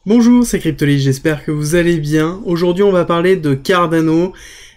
Bonjour, c'est Cryptoly, j'espère que vous allez bien. Aujourd'hui, on va parler de Cardano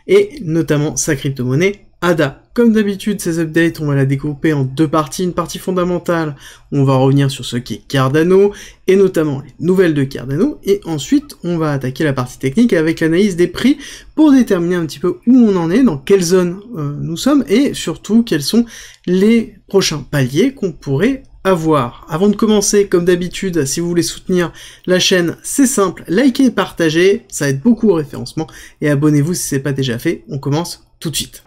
et notamment sa crypto-monnaie ADA. Comme d'habitude, ces updates, on va la découper en deux parties. Une partie fondamentale, on va revenir sur ce qu'est Cardano et notamment les nouvelles de Cardano. Et ensuite, on va attaquer la partie technique avec l'analyse des prix pour déterminer un petit peu où on en est, dans quelle zone nous sommes et surtout quels sont les prochains paliers qu'on pourrait avoir. Avant de commencer, comme d'habitude, si vous voulez soutenir la chaîne, c'est simple, likez et partagez, ça aide beaucoup au référencement, et abonnez-vous si c'est pas déjà fait, on commence tout de suite.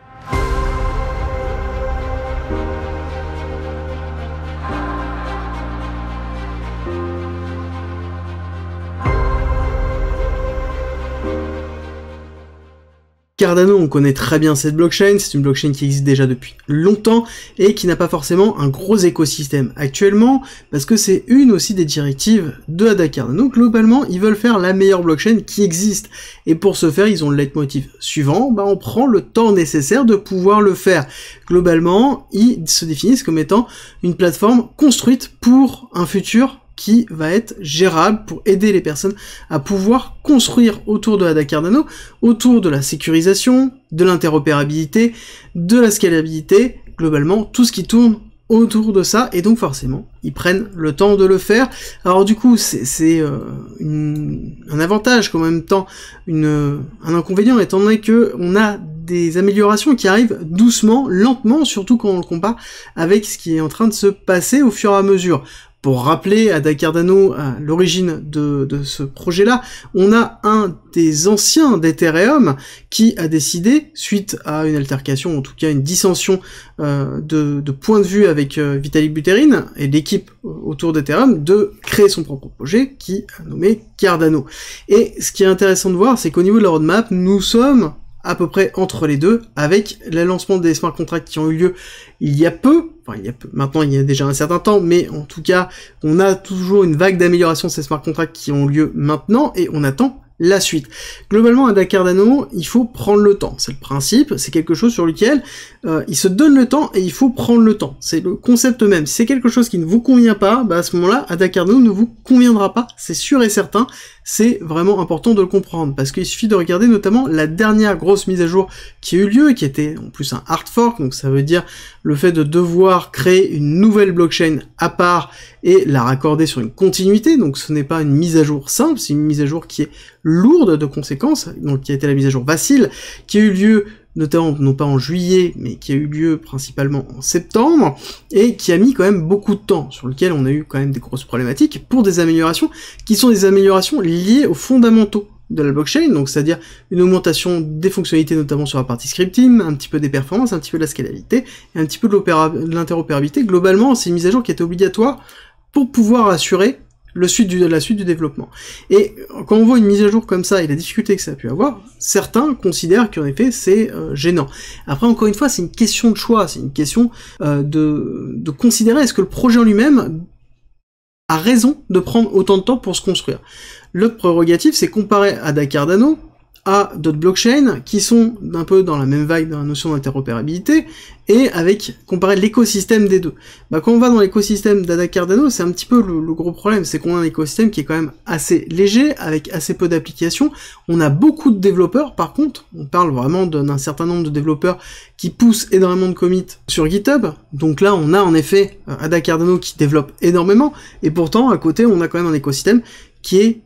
Cardano, on connaît très bien cette blockchain, c'est une blockchain qui existe déjà depuis longtemps et qui n'a pas forcément un gros écosystème actuellement parce que c'est une aussi des directives de ADA Cardano. Globalement, ils veulent faire la meilleure blockchain qui existe et pour ce faire, ils ont le leitmotiv suivant, on prend le temps nécessaire de pouvoir le faire. Globalement, ils se définissent comme étant une plateforme construite pour un futur qui va être gérable pour aider les personnes à pouvoir construire autour de ADA Cardano, autour de la sécurisation, de l'interopérabilité, de la scalabilité, globalement tout ce qui tourne autour de ça, et donc forcément, ils prennent le temps de le faire. Alors du coup, c'est un avantage qu'en même temps, un inconvénient, étant donné que on a des améliorations qui arrivent doucement, lentement, surtout quand on le compare avec ce qui est en train de se passer au fur et à mesure. Pour rappeler ADA Cardano à l'origine de ce projet-là, on a un des anciens d'Ethereum qui a décidé, suite à une altercation, en tout cas une dissension de point de vue avec Vitalik Buterin et l'équipe autour d'Ethereum, de créer son propre projet qui a nommé Cardano. Et ce qui est intéressant de voir, c'est qu'au niveau de la roadmap, nous sommes à peu près entre les deux, avec le lancement des smart contracts qui ont eu lieu il y a peu, maintenant il y a déjà un certain temps, mais en tout cas, on a toujours une vague d'amélioration de ces smart contracts qui ont lieu maintenant, et on attend la suite. Globalement, ADA Cardano, il faut prendre le temps. C'est le principe, c'est quelque chose sur lequel il se donne le temps et il faut prendre le temps. C'est le concept même. Si c'est quelque chose qui ne vous convient pas, à ce moment-là, ADA Cardano ne vous conviendra pas, c'est sûr et certain. C'est vraiment important de le comprendre, parce qu'il suffit de regarder notamment la dernière grosse mise à jour qui a eu lieu, et qui était en plus un hard fork, donc ça veut dire le fait de devoir créer une nouvelle blockchain à part et la raccorder sur une continuité, donc ce n'est pas une mise à jour simple, c'est une mise à jour qui est lourde de conséquences, donc qui a été la mise à jour Vacil, qui a eu lieu notamment, non pas en juillet, mais qui a eu lieu principalement en septembre, et qui a mis quand même beaucoup de temps, sur lequel on a eu quand même des grosses problématiques, pour des améliorations, qui sont des améliorations liées aux fondamentaux de la blockchain, donc c'est-à-dire une augmentation des fonctionnalités, notamment sur la partie scripting, un petit peu des performances, un petit peu de la scalabilité, et un petit peu de l'interopérabilité. Globalement, c'est une mise à jour qui était obligatoire pour pouvoir assurer la suite du développement. Et quand on voit une mise à jour comme ça et la difficulté que ça a pu avoir, certains considèrent qu'en effet c'est gênant. Après, encore une fois, c'est une question de choix, c'est une question de considérer est-ce que le projet en lui-même a raison de prendre autant de temps pour se construire. L'autre prérogative, c'est comparer ADA Cardano à d'autres blockchains qui sont un peu dans la même vague dans la notion d'interopérabilité, et avec comparer l'écosystème des deux. Quand on va dans l'écosystème d'ADA Cardano, c'est un petit peu le gros problème, c'est qu'on a un écosystème qui est quand même assez léger, avec assez peu d'applications. On a beaucoup de développeurs, par contre, on parle vraiment d'un certain nombre de développeurs qui poussent énormément de commits sur GitHub, donc là on a en effet ADA Cardano qui développe énormément, et pourtant à côté on a quand même un écosystème qui est,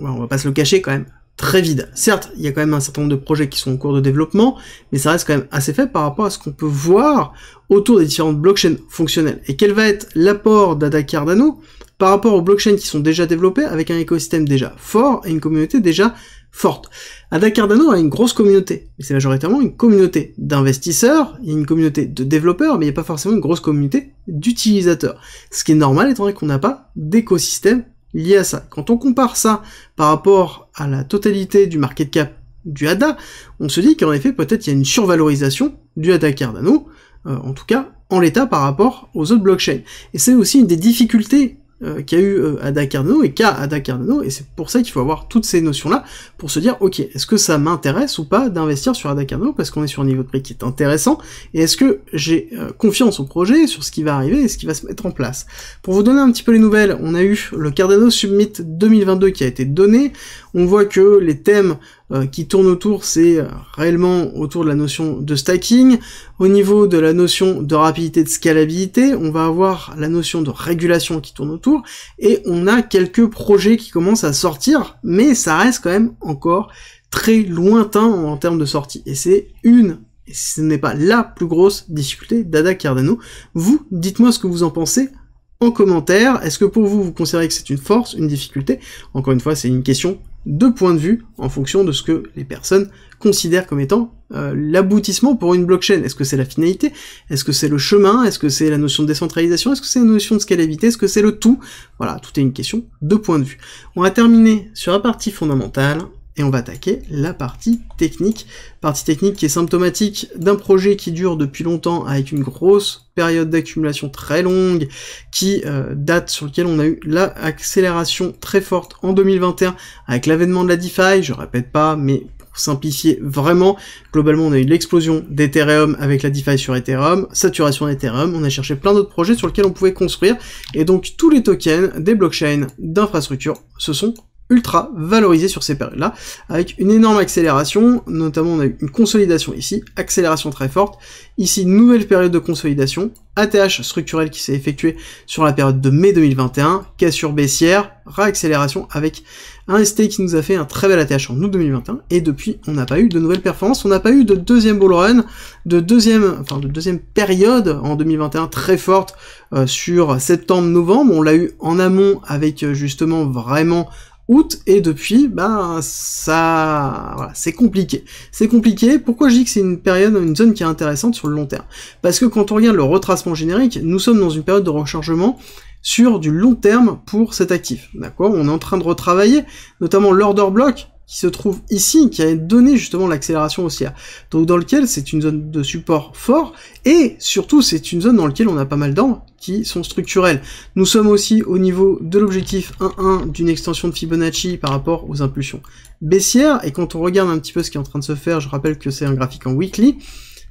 on va pas se le cacher quand même, très vide. Certes, il y a quand même un certain nombre de projets qui sont en cours de développement, mais ça reste quand même assez faible par rapport à ce qu'on peut voir autour des différentes blockchains fonctionnelles. Et quel va être l'apport d'ADA Cardano par rapport aux blockchains qui sont déjà développées, avec un écosystème déjà fort et une communauté déjà forte. ADA Cardano a une grosse communauté, mais c'est majoritairement une communauté d'investisseurs, il y a une communauté de développeurs, mais il n'y a pas forcément une grosse communauté d'utilisateurs. Ce qui est normal, étant donné qu'on n'a pas d'écosystème lié à ça. Quand on compare ça par rapport à la totalité du market cap du ADA, on se dit qu'en effet, peut-être il y a une survalorisation du ADA Cardano, en tout cas en l'état par rapport aux autres blockchains. Et c'est aussi une des difficultés qu'a eu Ada Cardano et qu'a Ada Cardano, et c'est pour ça qu'il faut avoir toutes ces notions-là pour se dire, ok, est-ce que ça m'intéresse ou pas d'investir sur Ada Cardano parce qu'on est sur un niveau de prix qui est intéressant, et est-ce que j'ai confiance au projet sur ce qui va arriver et ce qui va se mettre en place. Pour vous donner un petit peu les nouvelles, on a eu le Cardano Summit 2022 qui a été donné, on voit que les thèmes qui tournent autour, c'est réellement autour de la notion de stacking. Au niveau de la notion de rapidité, de scalabilité, on va avoir la notion de régulation qui tourne autour, et on a quelques projets qui commencent à sortir, mais ça reste quand même encore très lointain en termes de sortie, et c'est et ce n'est pas la plus grosse difficulté d'Ada Cardano. Vous, dites-moi ce que vous en pensez en commentaire. Est-ce que pour vous, vous considérez que c'est une force, une difficulté? Encore une fois, c'est une question de point de vue en fonction de ce que les personnes considèrent comme étant l'aboutissement pour une blockchain. Est-ce que c'est la finalité? Est-ce que c'est le chemin? Est-ce que c'est la notion de décentralisation? Est-ce que c'est la notion de scalabilité? Est-ce que c'est le tout? Voilà, tout est une question de point de vue. On va terminer sur la partie fondamentale, et on va attaquer la partie technique qui est symptomatique d'un projet qui dure depuis longtemps avec une grosse période d'accumulation très longue, qui date sur lequel on a eu l'accélération très forte en 2021 avec l'avènement de la DeFi, je répète pas, mais pour simplifier vraiment, globalement on a eu l'explosion d'Ethereum avec la DeFi sur Ethereum, saturation d'Ethereum, on a cherché plein d'autres projets sur lesquels on pouvait construire, et donc tous les tokens des blockchains d'infrastructure se sont ultra valorisé sur ces périodes-là, avec une énorme accélération, notamment on a eu une consolidation ici, accélération très forte, ici nouvelle période de consolidation, ATH structurel qui s'est effectué sur la période de mai 2021, cassure baissière, réaccélération avec un ST qui nous a fait un très bel ATH en août 2021, et depuis on n'a pas eu de nouvelles performances, on n'a pas eu de deuxième bull run, de deuxième période en 2021 très forte sur septembre-novembre, on l'a eu en amont avec justement vraiment août, et depuis, voilà, c'est compliqué. C'est compliqué. Pourquoi je dis que c'est une période, une zone qui est intéressante sur le long terme? Parce que quand on regarde le retracement générique, nous sommes dans une période de rechargement sur du long terme pour cet actif. D'accord? On est en train de retravailler, notamment l'order block, qui se trouve ici, qui a donné justement l'accélération haussière. Donc dans lequel c'est une zone de support fort, et surtout c'est une zone dans laquelle on a pas mal d'ordres qui sont structurels. Nous sommes aussi au niveau de l'objectif 1.1 d'une extension de Fibonacci par rapport aux impulsions baissières, et quand on regarde un petit peu ce qui est en train de se faire, je rappelle que c'est un graphique en weekly,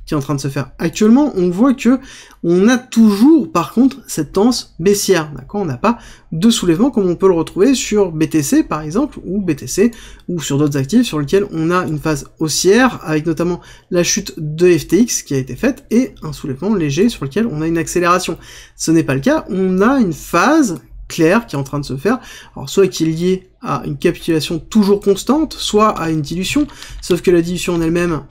qui est en train de se faire actuellement, on voit que on a toujours, par contre, cette tendance baissière, d'accord? On n'a pas de soulèvement comme on peut le retrouver sur BTC, par exemple, ou BTC, ou sur d'autres actifs sur lesquels on a une phase haussière, avec notamment la chute de FTX qui a été faite, et un soulèvement léger sur lequel on a une accélération. Ce n'est pas le cas, on a une phase claire qui est en train de se faire, alors soit qui est liée à une capitulation toujours constante, soit à une dilution, sauf que la dilution en elle-même,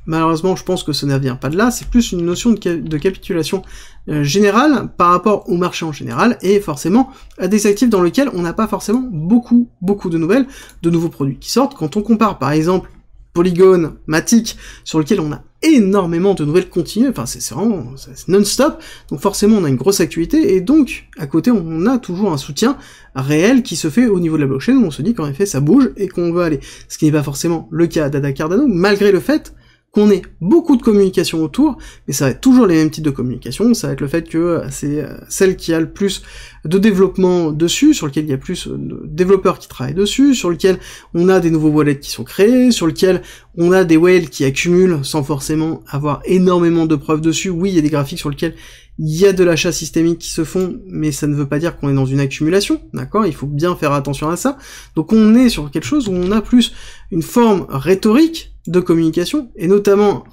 malheureusement, je pense que ça ne vient pas de là, c'est plus une notion de capitulation générale par rapport au marché en général, et forcément à des actifs dans lesquels on n'a pas forcément beaucoup de nouvelles, de nouveaux produits qui sortent. Quand on compare par exemple Polygon, Matic, sur lequel on a énormément de nouvelles continues, enfin c'est vraiment non-stop, donc forcément on a une grosse actualité, et donc à côté on a toujours un soutien réel qui se fait au niveau de la blockchain, où on se dit qu'en effet ça bouge et qu'on veut aller. Ce qui n'est pas forcément le cas d'Ada Cardano, malgré le fait qu'on ait beaucoup de communication autour, mais ça va être toujours les mêmes types de communication, ça va être le fait que c'est celle qui a le plus de développement dessus, sur lequel il y a plus de développeurs qui travaillent dessus, sur lequel on a des nouveaux wallets qui sont créés, sur lequel on a des whales qui accumulent sans forcément avoir énormément de preuves dessus. Oui, il y a des graphiques sur lesquels il y a de l'achat systémique qui se font, mais ça ne veut pas dire qu'on est dans une accumulation, d'accord? Il faut bien faire attention à ça. Donc on est sur quelque chose où on a plus une forme rhétorique de communication, et notamment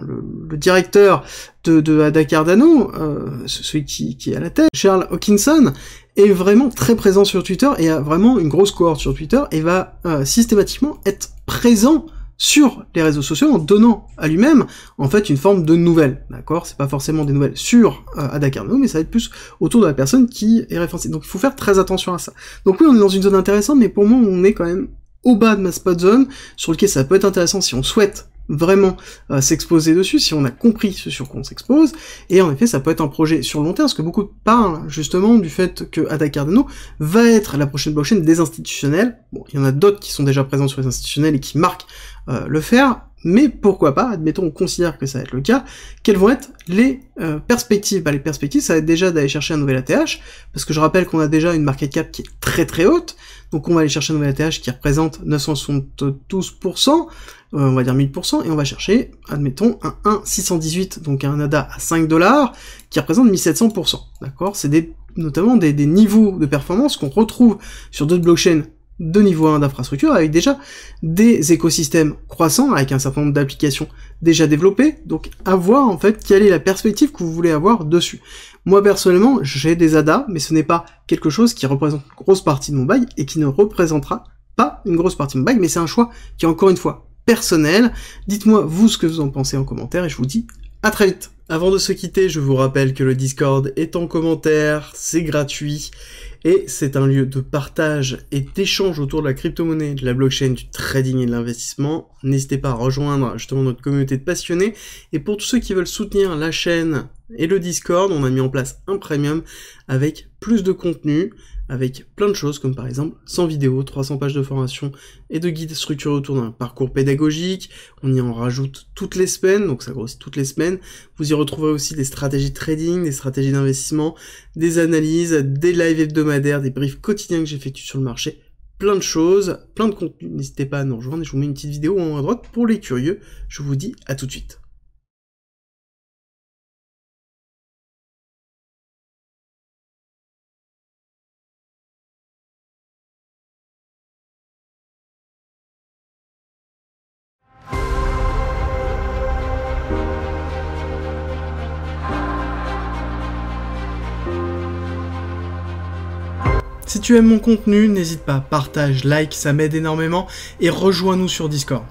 le directeur de Ada Cardano, celui qui est à la tête, Charles Hoskinson, est vraiment très présent sur Twitter, et a vraiment une grosse cohorte sur Twitter, et va systématiquement être présent sur les réseaux sociaux en donnant à lui-même en fait une forme de nouvelles, d'accord? C'est pas forcément des nouvelles sur Ada Cardano, mais ça va être plus autour de la personne qui est référencée. Donc il faut faire très attention à ça. Donc oui, on est dans une zone intéressante, mais pour moi on est quand même au bas de ma spot zone, sur lequel ça peut être intéressant si on souhaite vraiment s'exposer dessus, si on a compris ce sur quoi on s'expose, et en effet ça peut être un projet sur le long terme, parce que beaucoup parlent justement du fait que Ada Cardano va être la prochaine blockchain des institutionnels. Bon, il y en a d'autres qui sont déjà présents sur les institutionnels et qui marquent le faire, Mais pourquoi pas, admettons on considère que ça va être le cas, quelles vont être les perspectives? Les perspectives, ça va être déjà d'aller chercher un nouvel ATH, parce que je rappelle qu'on a déjà une market cap qui est très très haute, donc on va aller chercher un nouvel ATH qui représente 972%, on va dire 1000%, et on va chercher, admettons, un 1,618, donc un ADA à 5$, qui représente 1700%, d'accord? C'est notamment des niveaux de performance qu'on retrouve sur d'autres blockchains de niveau 1 d'infrastructure, avec déjà des écosystèmes croissants, avec un certain nombre d'applications déjà développées, donc à voir en fait quelle est la perspective que vous voulez avoir dessus. Moi personnellement, j'ai des ADA, mais ce n'est pas quelque chose qui représente une grosse partie de mon bail, et qui ne représentera pas une grosse partie de mon bail, mais c'est un choix qui est encore une fois personnel. Dites-moi vous ce que vous en pensez en commentaire, et je vous dis à très vite. Avant de se quitter, je vous rappelle que le Discord est en commentaire, c'est gratuit, et c'est un lieu de partage et d'échange autour de la crypto-monnaie, de la blockchain, du trading et de l'investissement. N'hésitez pas à rejoindre justement notre communauté de passionnés, et pour tous ceux qui veulent soutenir la chaîne et le Discord, on a mis en place un premium avec plus de contenu, avec plein de choses, comme par exemple 100 vidéos, 300 pages de formation et de guides structurés autour d'un parcours pédagogique. On y en rajoute toutes les semaines, donc ça grossit toutes les semaines. Vous y retrouverez aussi des stratégies de trading, des stratégies d'investissement, des analyses, des lives hebdomadaires, des briefs quotidiens que j'effectue sur le marché, plein de choses, plein de contenu. N'hésitez pas à nous rejoindre, et je vous mets une petite vidéo en haut à droite pour les curieux. Je vous dis à tout de suite. Si tu aimes mon contenu, n'hésite pas, partage, like, ça m'aide énormément, et rejoins-nous sur Discord.